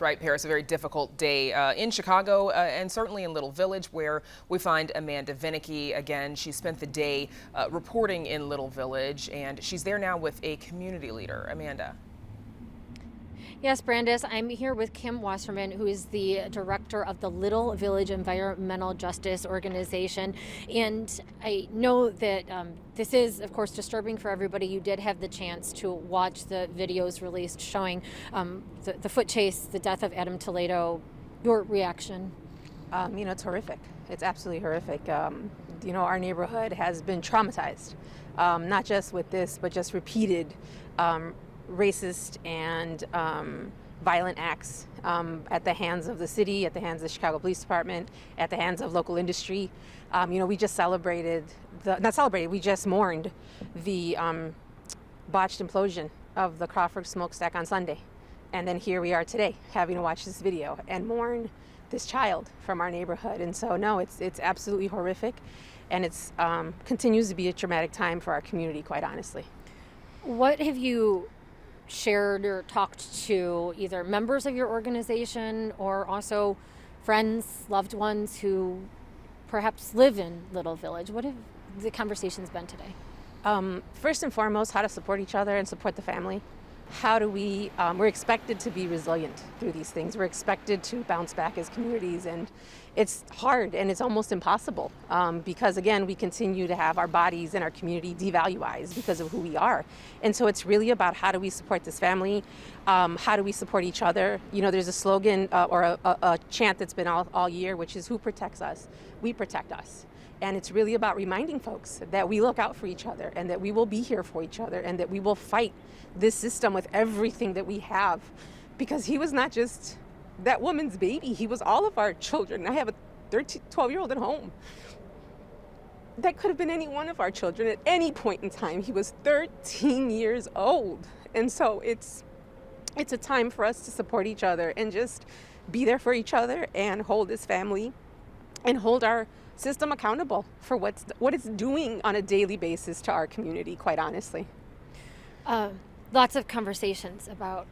Right, Paris, a very difficult day in Chicago and certainly in Little Village, where we find Amanda Vinicky. Again, she spent the day reporting in Little Village, and she's there now with a community leader. Amanda. Yes, Brandis, I'm here with Kim Wasserman, who is the director of the Little Village Environmental Justice Organization. And I know that this is, of course, disturbing for everybody. You did have the chance to watch the videos released showing the foot chase, the death of Adam Toledo. Your reaction? It's horrific. It's absolutely horrific. Our neighborhood has been traumatized, not just with this, but just repeated racist and violent acts at the hands of the city, at the hands of the Chicago Police Department, at the hands of local industry. We just we just mourned the botched implosion of the Crawford smokestack on Sunday. And then here we are today having to watch this video and mourn this child from our neighborhood. And so, no, it's absolutely horrific. And it's continues to be a traumatic time for our community, quite honestly. What have you shared or talked to either members of your organization or also friends, loved ones who perhaps live in Little Village? What have the conversations been today? First and foremost, how to support each other and support the family. How do we're expected to be resilient through these things. We're expected to bounce back as communities, and it's hard and it's almost impossible because, again, we continue to have our bodies and our community devalued because of who we are. And so it's really about how do we support this family, how do we support each other. There's a slogan or a chant that's been all year, which is who protects us? We protect us. And it's really about reminding folks that we look out for each other and that we will be here for each other and that we will fight this system with everything that we have, because he was not just that woman's baby, he was all of our children. I have a 12-year-old at home. That could have been any one of our children at any point in time. He was 13 years old. And so it's a time for us to support each other and just be there for each other and hold this family and hold our system accountable for what it's doing on a daily basis to our community, quite honestly. Lots of conversations about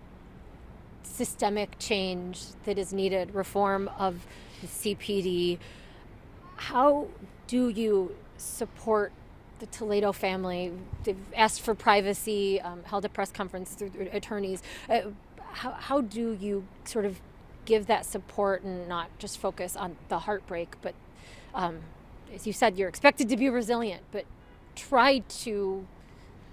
systemic change that is needed, reform of the CPD. How do you support the Toledo family? They've asked for privacy, held a press conference through attorneys. How do you sort of give that support and not just focus on the heartbreak, but as you said, you're expected to be resilient, but try to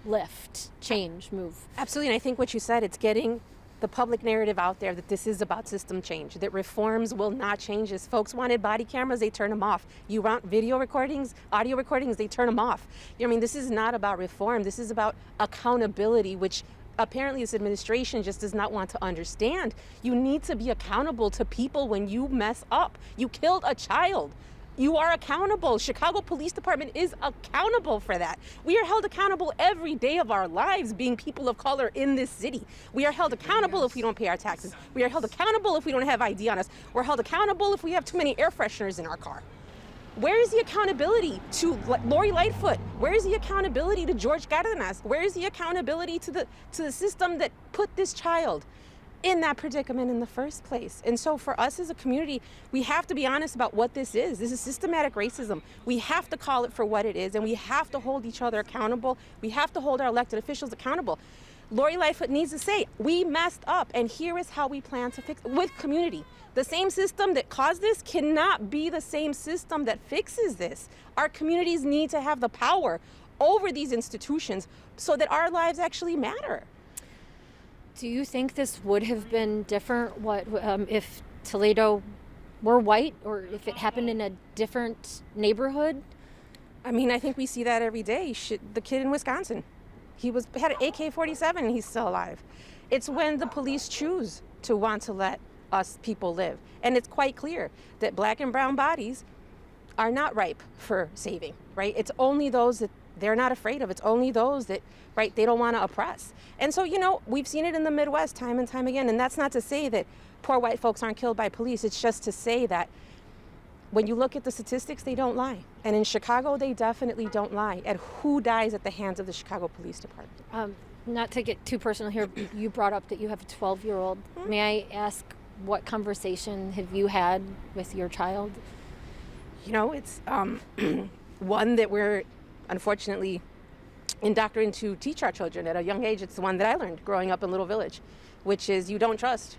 lift, change, move. Absolutely, and I think what you said, it's getting the public narrative out there that this is about system change, that reforms will not change this. Folks wanted body cameras, they turn them off. You want video recordings, audio recordings, they turn them off. This is not about reform. This is about accountability, which apparently this administration just does not want to understand. You need to be accountable to people when you mess up. You killed a child. You are accountable. Chicago Police Department is accountable for that. We are held accountable every day of our lives being people of color in this city. We are held accountable if we don't pay our taxes. We are held accountable if we don't have ID on us. We're held accountable if we have too many air fresheners in our car. Where is the accountability to Lori Lightfoot? Where is the accountability to George Cardenas? Where is the accountability to the system that put this child in that predicament in the first place? And so for us as a community, we have to be honest about what this is. This is systematic racism. We have to call it for what it is, and we have to hold each other accountable. We have to hold our elected officials accountable. Lori Lightfoot needs to say, we messed up, and here is how we plan to fix it with community. The same system that caused this cannot be the same system that fixes this. Our communities need to have the power over these institutions so that our lives actually matter. Do you think this would have been different if Toledo were white, or if it happened in a different neighborhood? I think we see that every day. The kid in Wisconsin, had an AK-47 and he's still alive. It's when the police choose to want to let us people live. And it's quite clear that black and brown bodies are not ripe for saving, right? It's only those that they're not afraid of. It's only those that, right, they don't want to oppress. And so, we've seen it in the Midwest time and time again. And that's not to say that poor white folks aren't killed by police. It's just to say that when you look at the statistics, they don't lie. And in Chicago, they definitely don't lie at who dies at the hands of the Chicago Police Department. Not to get too personal here, you brought up that you have a 12-year-old. May I ask what conversation have you had with your child? You know, it's one that we're unfortunately indoctrinated to teach our children at a young age. It's the one that I learned growing up in Little Village, which is you don't trust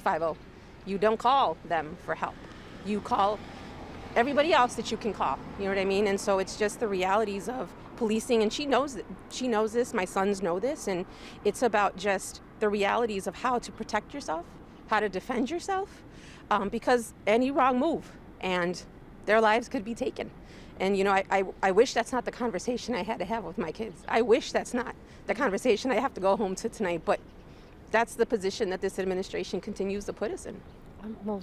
50. You don't call them for help. You call everybody else that you can call. You know what I mean? And so it's just the realities of policing, and she knows it. She knows this. My sons know this, and it's about just the realities of how to protect yourself, how to defend yourself, because any wrong move and their lives could be taken. And you know, I wish that's not the conversation I had to have with my kids. I wish that's not the conversation I have to go home to tonight, but that's the position that this administration continues to put us in. Well,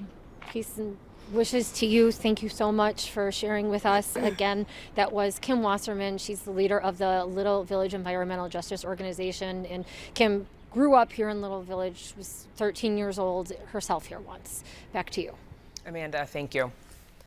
peace and wishes to you. Thank you so much for sharing with us. Again, that was Kim Wasserman. She's the leader of the Little Village Environmental Justice Organization. And Kim grew up here in Little Village, was 13 years old herself here once. Back to you. Amanda, thank you.